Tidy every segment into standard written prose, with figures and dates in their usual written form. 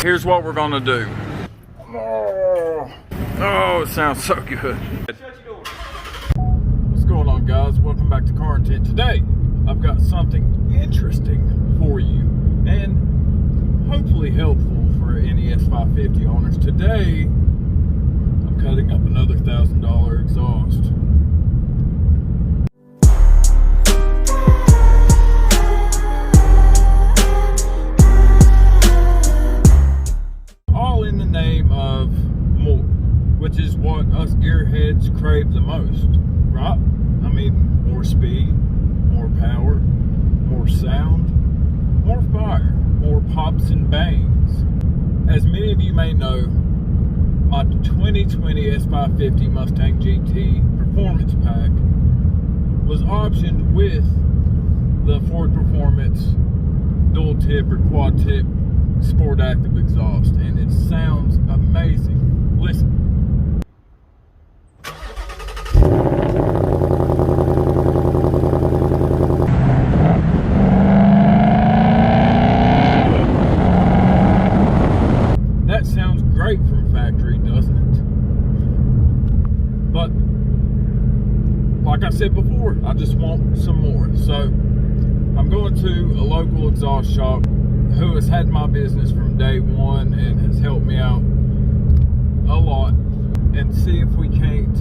here's what we're gonna do. Oh, it sounds so good. What's going on, guys? Welcome back to Car Intent. Today, I've got something interesting for you and hopefully helpful for any S550 owners. Today, I'm cutting up another $1,000 exhaust. All in the name of more, which is what us gearheads crave the most, right? I mean, more speed, more power, more sound, more fire, more pops and bangs. As many of you may know, my 2020 S550 Mustang GT Performance Pack was optioned with the Ford Performance dual tip or quad tip Sport Active exhaust, and it sounds amazing. Listen. That sounds great from factory, doesn't it? But like I said before, I just want some more. So I'm going to a local exhaust shop who has had my business from day one and has helped me out a lot, and see if we can't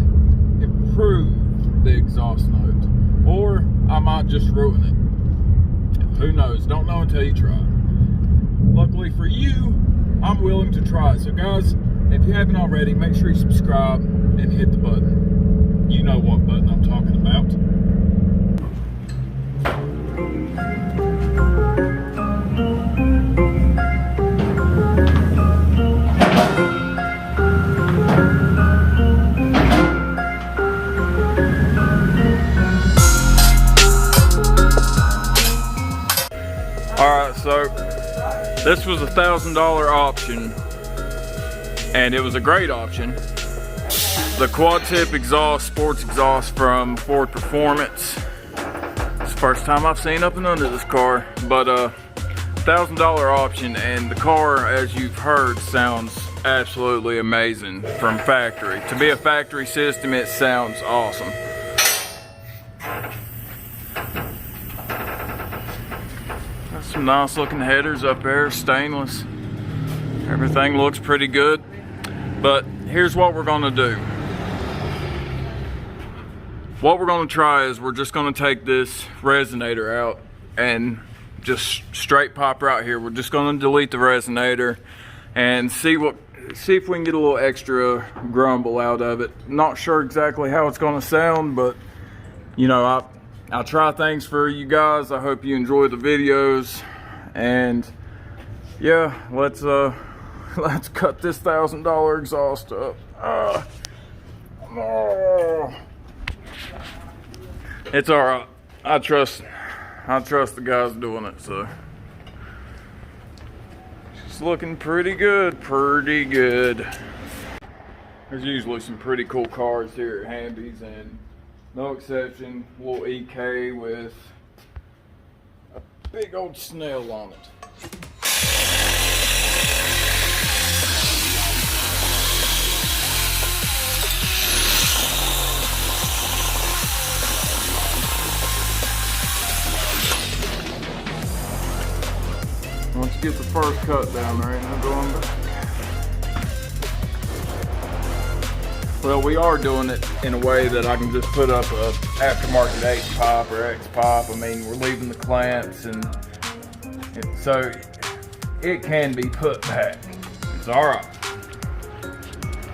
improve the exhaust note, or I might just ruin it. Who knows? Don't know until you try. Luckily for you, I'm willing to try it. So guys, if you haven't already, make sure you subscribe and hit the button. You know what button I'm talking about. Alright, so this was a $1,000 option, and it was a great option. The quad tip exhaust, sports exhaust from Ford Performance. It's the first time I've seen up and under this car, but $1,000 option, and the car, as you've heard, sounds absolutely amazing from factory. To be a factory system, it sounds awesome. Some nice looking headers up there, stainless. Everything looks pretty good. But here's what we're gonna do. What we're gonna try is we're just gonna take this resonator out and just straight pop right here. We're just gonna delete the resonator and see if we can get a little extra grumble out of it. Not sure exactly how it's gonna sound, but you know, I'll try things for you guys. I hope you enjoy the videos, and yeah, let's cut this $1,000 exhaust up. It's all right. I trust the guys doing it. So it's looking pretty good, pretty good. There's usually some pretty cool cars here at Hamby's, and no exception, little EK with a big old snail on it. Once you get the first cut down, there ain't no going back. Well, we are doing it in a way that I can just put up a aftermarket H-pipe or X-pipe. I mean, we're leaving the clamps, and so it can be put back. It's all right.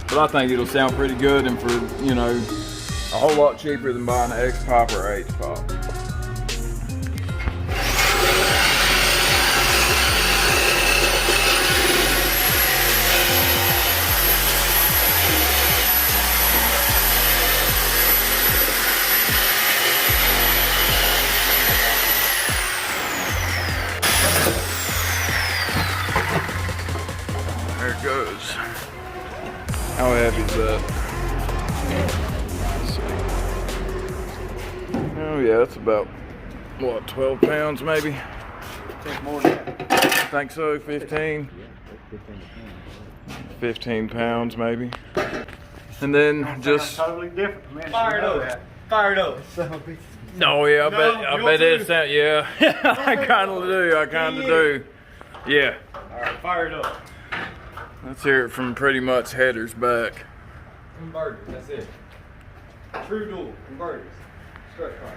But I think it'll sound pretty good, and for, you know, a whole lot cheaper than buying an X-pipe or H-pipe. There it goes. How heavy is that? Let's see. Oh yeah, it's about, what, 12 pounds maybe? Take more than that. I think so, 15. Yeah, 15 pounds maybe. And then just totally different, man. Fire it up. Fire it up. no, yeah, I No, bet you it sound, yeah. I kind of do. Yeah. All right, fire it up. Let's hear it from pretty much headers back. Converters, that's it. True dual converters. Strut car.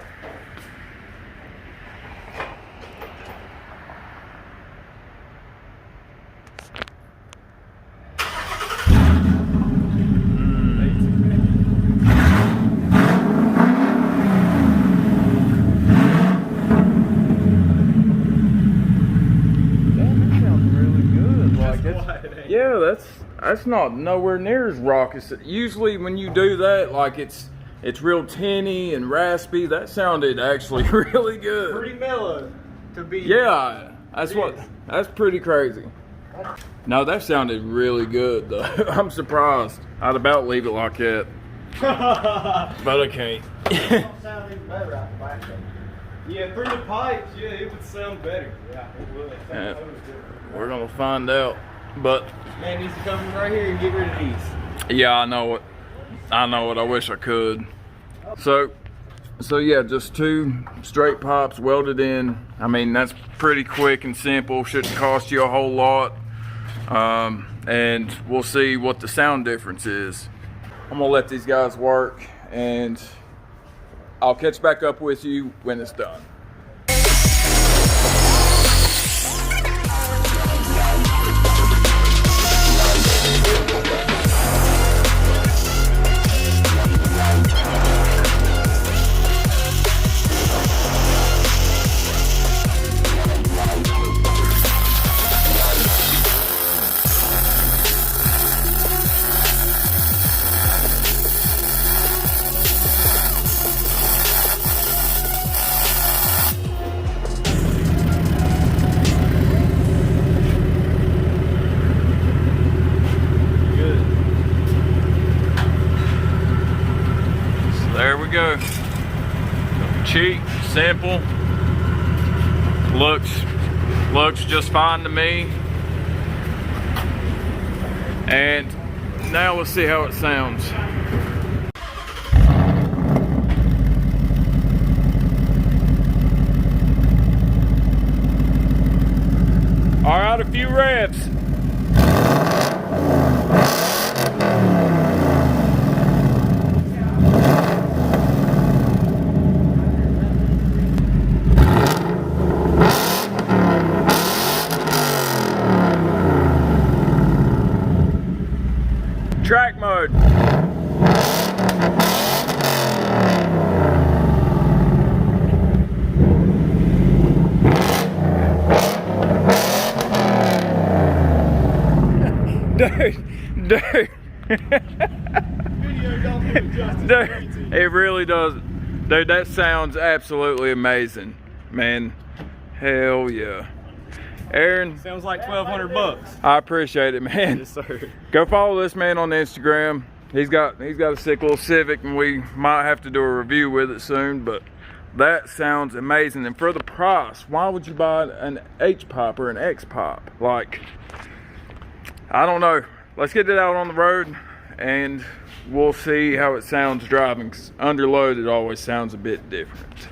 Yeah, that's not nowhere near as raucous. Usually when you do that, like it's real tinny and raspy. That sounded actually really good. Pretty mellow to be. Yeah, that's pretty crazy. No, that sounded really good though. I'm surprised. I'd about leave it like that. But I can't. It sound even better out the back though. Yeah, through the pipes, yeah, it would sound better. Yeah, it would. Yeah. We're gonna find out. But Man needs to come right here and get rid of these. yeah, I know it. I wish I could. So yeah, just 2 straight pops welded in. I mean, that's pretty quick and simple. Shouldn't cost you a whole lot. And we'll see what the sound difference is. I'm gonna let these guys work, and I'll catch back up with you when it's done. There we go. Cheap, simple. Looks just fine to me. And now let's see how it sounds. All right, a few revs. Track mode. Dude. Dude, it really does. Dude, that sounds absolutely amazing, man. Hell yeah. Aaron, Sounds like $1,200. I appreciate it, man. Yes, sir. Go follow this man on Instagram. He's got a sick little Civic, and we might have to do a review with it soon, but that sounds amazing. And for the price, why would you buy an H-pop or an X-pop? Like, I don't know. Let's get it out on the road and we'll see how it sounds driving, 'cause under load it always sounds a bit different.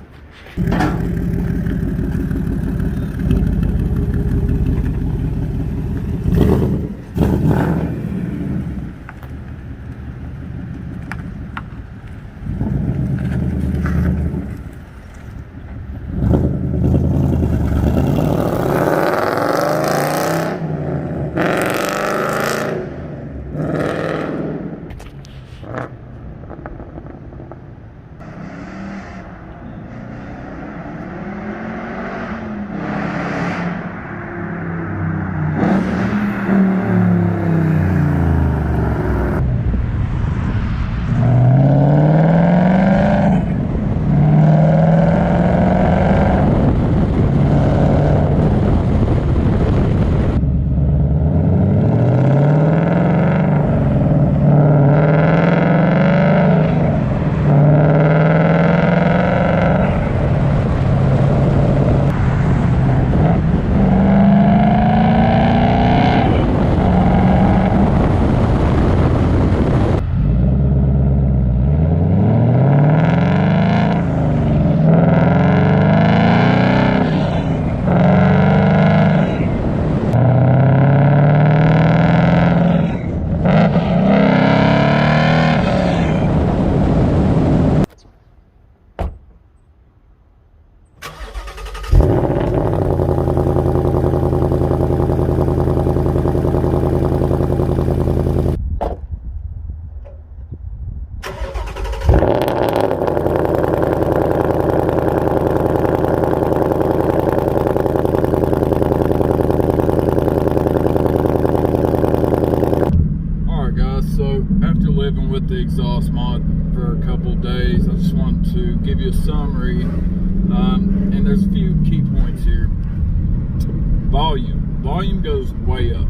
way up.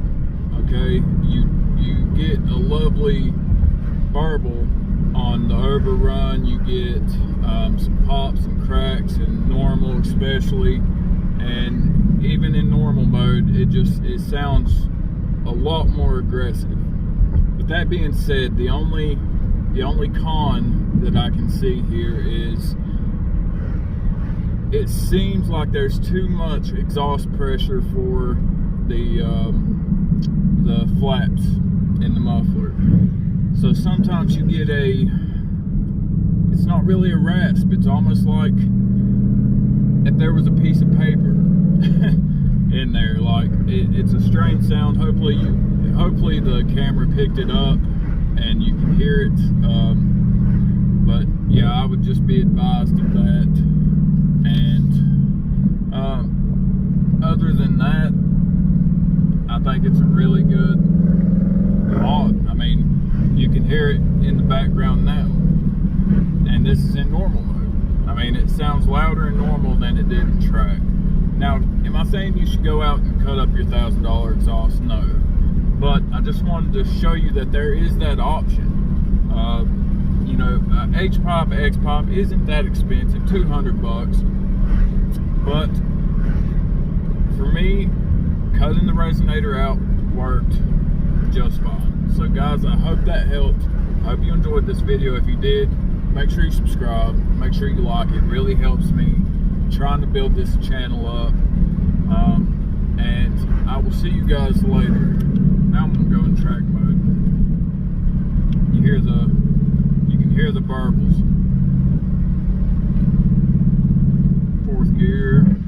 Okay, you get a lovely burble on the overrun. You get some pops and cracks in normal, especially, and even in normal mode, it sounds a lot more aggressive. But that being said, the only con that I can see here is it seems like there's too much exhaust pressure for the flaps in the muffler. So sometimes you get it's not really a rasp, it's almost like if there was a piece of paper in there. Like it's a strange sound. Hopefully the camera picked it up and you can hear it. But yeah, I would just be advised of that. And other than that, I think it's a really good mod. I mean, you can hear it in the background now, and this is in normal mode. I mean, it sounds louder in normal than it did in track. Now, am I saying you should go out and cut up your $1,000 exhaust? No. But I just wanted to show you that there is that option. You know, H-pop, X-pop isn't that expensive, $200 bucks. But for me, cutting the resonator out worked just fine. So guys, I hope that helped. I hope you enjoyed this video. If you did, make sure you subscribe, make sure you like it. It really helps me trying to build this channel up. And I will see you guys later. Now I'm gonna go in track mode. You can hear the burbles. 4th gear.